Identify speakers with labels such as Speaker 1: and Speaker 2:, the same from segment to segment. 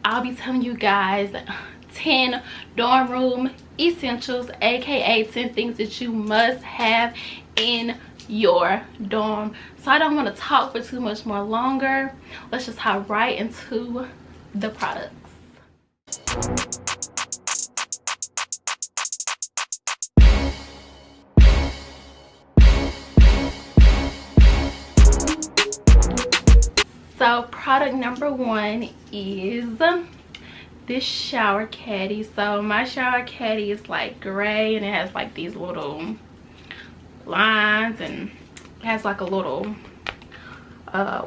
Speaker 1: I'll be telling you guys 10 dorm room essentials, aka 10 things that you must have in your dorm. So I don't want to talk for too much more longer. Let's just hop right into the products. So product number one is this shower caddy. So my shower caddy is like gray and it has like these little lines and it has like a little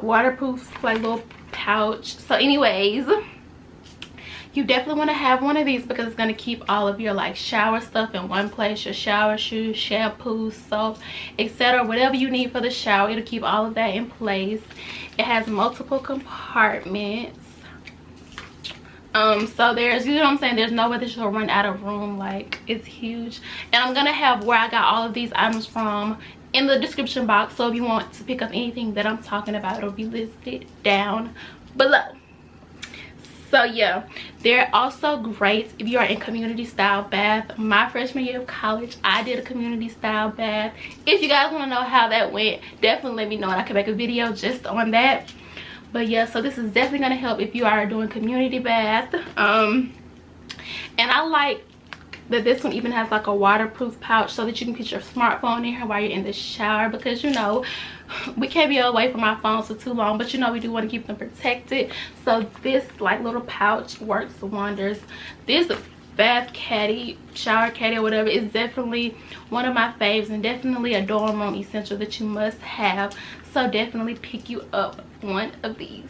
Speaker 1: waterproof like little pouch. So anyways, you definitely want to have one of these because it's going to keep all of your like shower stuff in one place, your shower shoes, shampoo, soap, etc. Whatever you need for the shower, it'll keep all of that in place. It has multiple compartments. So there's, you know what I'm saying, there's no way that you'll run out of room. Like, it's huge. And I'm gonna have where I got all of these items from in the description box, so if you want to pick up anything that I'm talking about, it'll be listed down below. So yeah, they're also great if you are in community style bath. My freshman year of college, I did a community style bath. If you guys want to know how that went, definitely let me know and I can make a video just on that. But yeah, so this is definitely going to help if you are doing community bath. And I like that this one even has like a waterproof pouch so that you can put your smartphone in here while you're in the shower, because you know we can't be away from our phones for too long, but you know we do want to keep them protected. So this like little pouch works wonders. This bath caddy, shower caddy or whatever is definitely one of my faves and definitely a dorm room essential that you must have. So definitely pick you up one of these.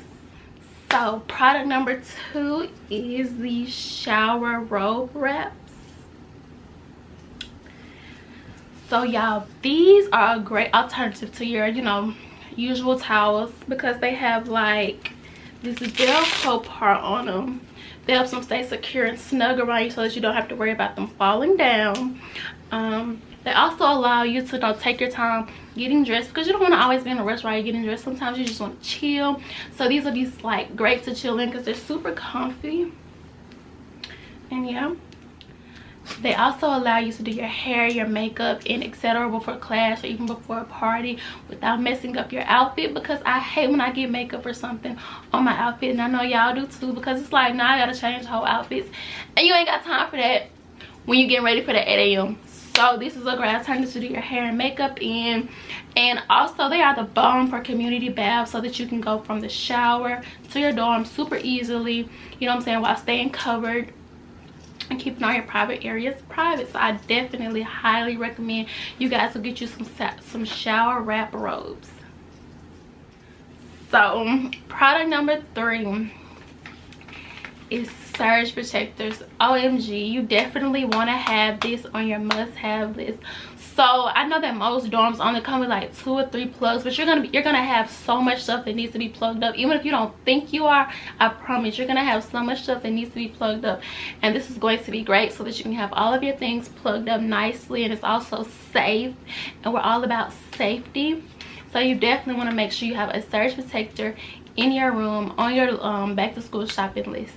Speaker 1: So product number two is the shower robe wraps. So y'all, these are a great alternative to your, you know, usual towels because they have like this Velcro part on them. They help them stay secure and snug around you so that you don't have to worry about them falling down. They also allow you to, you know, take your time getting dressed because you don't want to always be in a rush while you're getting dressed. Sometimes you just want to chill. So these are like great to chill in because they're super comfy. And yeah, they also allow you to do your hair, your makeup, and etc. before class or even before a party without messing up your outfit, because I hate when I get makeup or something on my outfit, and I know y'all do too, because it's like now I gotta change whole outfits and you ain't got time for that when you getting ready for the 8 a.m. So this is a great alternative to do your hair and makeup in. And also they are the bomb for community baths so that you can go from the shower to your dorm super easily, you know what I'm saying, while staying covered and keeping all your private areas private. So I definitely highly recommend you guys will get you some shower wrap robes. So product number three is surge protectors. OMG, you definitely want to have this on your must-have list. So I know that most dorms only come with like 2 or 3 plugs, but you're gonna have so much stuff that needs to be plugged up. Even if you don't think you are, I promise you're gonna have so much stuff that needs to be plugged up. And this is going to be great so that you can have all of your things plugged up nicely, and it's also safe, and we're all about safety. So you definitely want to make sure you have a surge protector in your room on your back to school shopping list.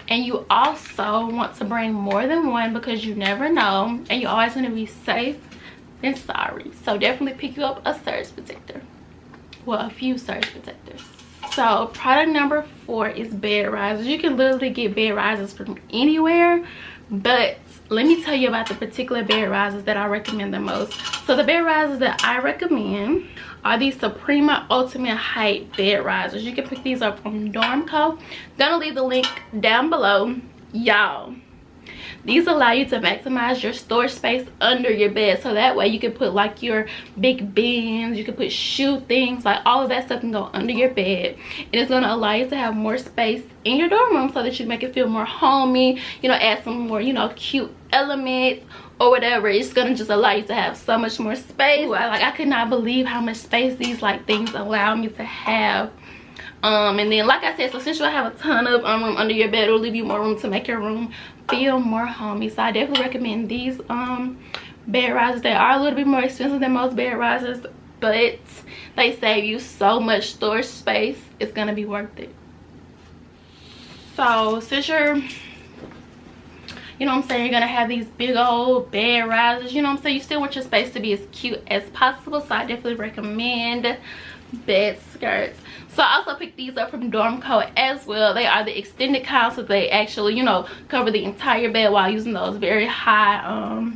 Speaker 1: And you also want to bring more than one because you never know, and you always want to be safe than sorry. So definitely pick you up a surge protector, well, a few surge protectors. So product number 4 is bed risers. You can literally get bed risers from anywhere, but let me tell you about the particular bed risers that I recommend the most. So the bed risers that I recommend are these Suprema Ultimate Height bed risers. You can pick these up from Dormco. Gonna leave the link down below. Y'all, these allow you to maximize your storage space under your bed, so that way you can put like your big bins, you can put shoe things, like all of that stuff can go under your bed, and it's going to allow you to have more space in your dorm room so that you make it feel more homey, you know, add some more, you know, cute elements or whatever. It's going to just allow you to have so much more space. I could not believe how much space these like things allow me to have. And then like I said, so since you have a ton of room under your bed, it'll leave you more room to make your room feel more homey. So I definitely recommend these bed risers. They are a little bit more expensive than most bed risers, but they save you so much storage space. It's gonna be worth it. So since you're, you know what I'm saying, you're gonna have these big old bed risers, you know what I'm saying, you still want your space to be as cute as possible. So I definitely recommend bed skirts. So I also picked these up from Dormco as well. They are the extended kind, so they actually, you know, cover the entire bed while using those very high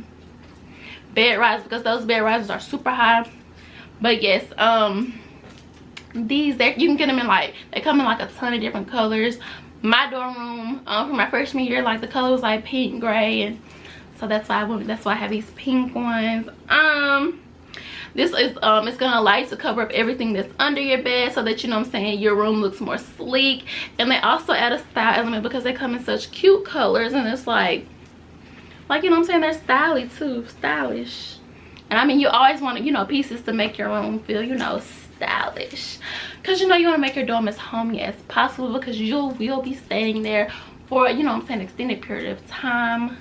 Speaker 1: bed risers, because those bed risers are super high. But yes, these, you can get them in like, they come in like a ton of different colors. My dorm room for my freshman year, like the color was like pink, gray, and so that's why I have these pink ones. This is it's gonna light to cover up everything that's under your bed, so that, you know what I'm saying, your room looks more sleek. And they also add a style element because they come in such cute colors, and it's like you know what I'm saying, they're stylish. And I mean, you always want, you know, pieces to make your room feel, you know, stylish, because you know you want to make your dorm as homey as possible, because you will be staying there for, you know what I'm saying, extended period of time.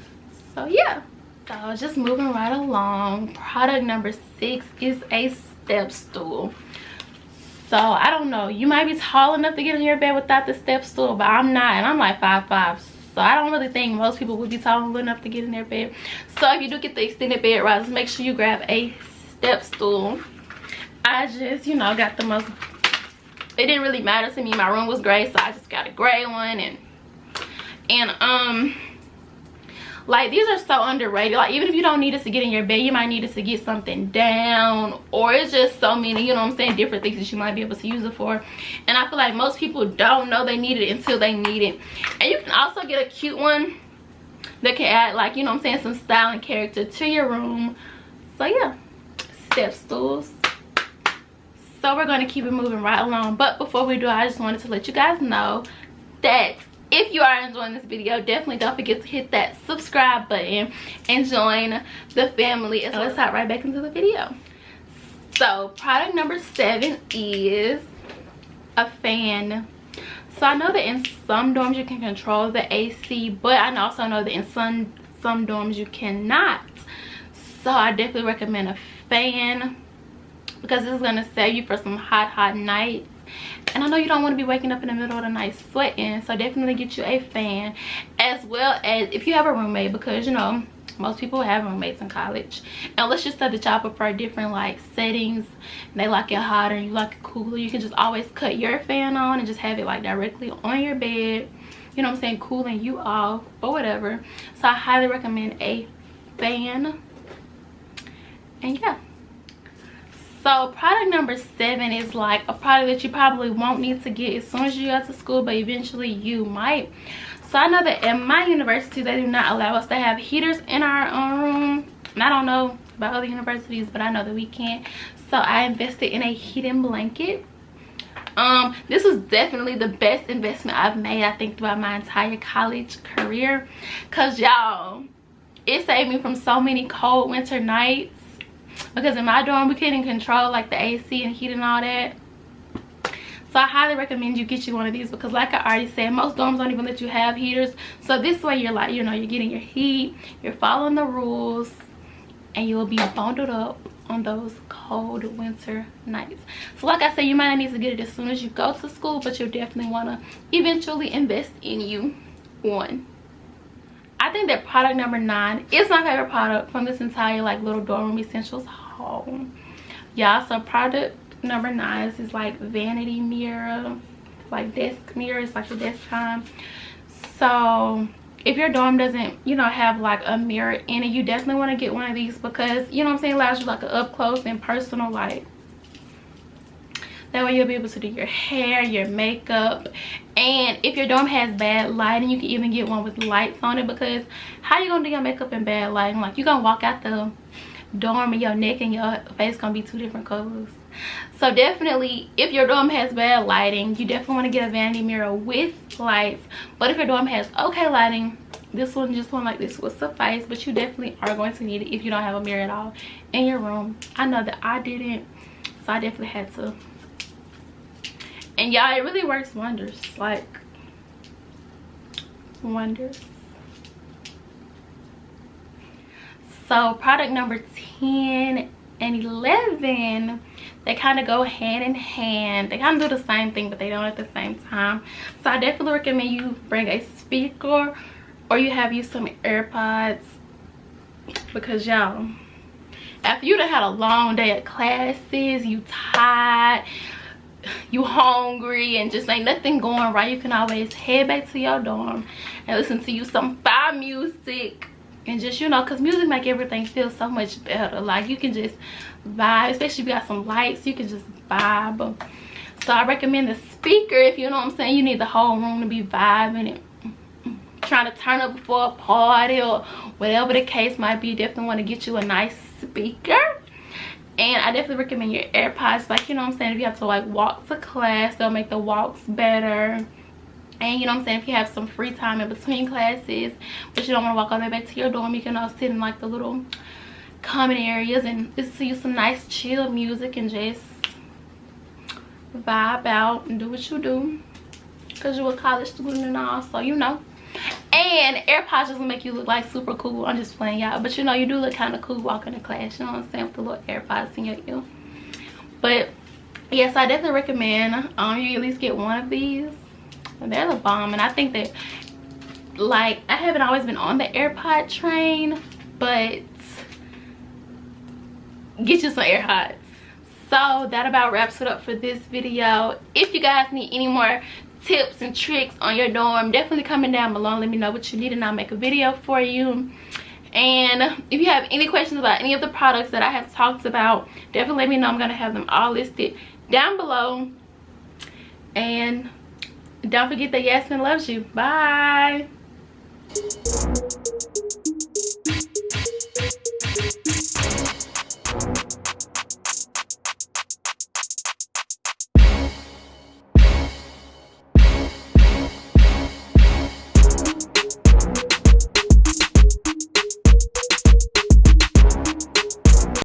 Speaker 1: So yeah, so just moving right along. Product number 6 is a step stool. So I don't know, you might be tall enough to get in your bed without the step stool, but I'm not, and I'm like 5'5", so I don't really think most people would be tall enough to get in their bed. So if you do get the extended bed risers, make sure you grab a step stool. I just, you know, got the most, it didn't really matter to me, my room was gray, so I just got a gray one. And like, these are so underrated. Like, even if you don't need it to get in your bed, you might need it to get something down, or it's just so many, you know what I'm saying, different things that you might be able to use it for. And I feel like most people don't know they need it until they need it. And you can also get a cute one that can add, like, you know what I'm saying, some style and character to your room. So yeah, step stools. So we're going to keep it moving right along, but before we do, I just wanted to let you guys know that if you are enjoying this video, definitely don't forget to hit that subscribe button and join the family. So let's hop right back into the video. So product number 7 is a fan. So I know that in some dorms you can control the AC, but I also know that in some dorms you cannot. So I definitely recommend a fan, because this is going to save you for some hot nights. And I know you don't want to be waking up in the middle of the night sweating, so definitely get you a fan. As well as if you have a roommate, because you know most people have roommates in college, and let's just say that y'all prefer different like settings, and they like it hotter and you like it cooler, you can just always cut your fan on and just have it like directly on your bed, you know what I'm saying, cooling you off or whatever. So I highly recommend a fan. And yeah, so product number 7 is like a product that you probably won't need to get as soon as you go to school, but eventually you might. So I know that at my university they do not allow us to have heaters in our own room, and I don't know about other universities, but I know that we can't. So I invested in a heating blanket. This was definitely the best investment I've made, I think, throughout my entire college career, because y'all, it saved me from so many cold winter nights. Because in my dorm we couldn't control like the AC and heat and all that. So I highly recommend you get you one of these, because like I already said, most dorms don't even let you have heaters. So this way you're like, you know, you're getting your heat, you're following the rules, and you'll be bundled up on those cold winter nights. So like I said, you might not need to get it as soon as you go to school, but you'll definitely want to eventually invest in you one. I think that product number 9 is my favorite product from this entire like little dorm room essentials haul. Yeah, so product number 9 is like vanity mirror, like desk mirror. It's like a desk time. So if your dorm doesn't, you know, have like a mirror in it, you definitely want to get one of these, because you know what I'm saying, allows you like an up close and personal light. That way you'll be able to do your hair, your makeup. And if your dorm has bad lighting, you can even get one with lights on it, because how you gonna do your makeup in bad lighting? Like, you gonna walk out the dorm and your neck and your face gonna be 2 different colors. So definitely, if your dorm has bad lighting, you definitely want to get a vanity mirror with lights. But if your dorm has okay lighting, this one, just one like this will suffice. But you definitely are going to need it if you don't have a mirror at all in your room. I know that I didn't, so I definitely had to. And y'all, it really works wonders, like wonders. So product number 10 and 11 they kind of go hand in hand. They kind of do the same thing, but they don't at the same time. So I definitely recommend you bring a speaker, or you have some AirPods, because y'all, after you done had a long day at classes, you tired, you hungry, and just ain't nothing going right, you can always head back to your dorm and listen to some fire music, and just, you know, because music make everything feel so much better. Like, you can just vibe, especially if you got some lights, you can just vibe. So I recommend the speaker if, you know what I'm saying, you need the whole room to be vibing and trying to turn up before a party or whatever the case might be. Definitely want to get you a nice speaker. And I definitely recommend your AirPods. Like, you know what I'm saying, if you have to like walk to class, they'll make the walks better. And you know what I'm saying, if you have some free time in between classes, but you don't want to walk all the way back to your dorm, you can all sit in like the little common areas and listen to you some nice chill music and just vibe out and do what you do, because you're a college student and all, so you know. And AirPods just make you look like super cool. I'm just playing, y'all, but you know, you do look kind of cool walking to class, you know what I'm saying, with the little AirPods in your ear. But yes, I definitely recommend you at least get one of these. They're the bomb. And I think that, like, I haven't always been on the AirPod train, but get you some AirPods. So that about wraps it up for this video. If you guys need any more tips and tricks on your dorm, definitely comment down below and let me know what you need, and I'll make a video for you. And if you have any questions about any of the products that I have talked about, definitely let me know. I'm going to have them all listed down below. And don't forget that Yasmin loves you. Bye.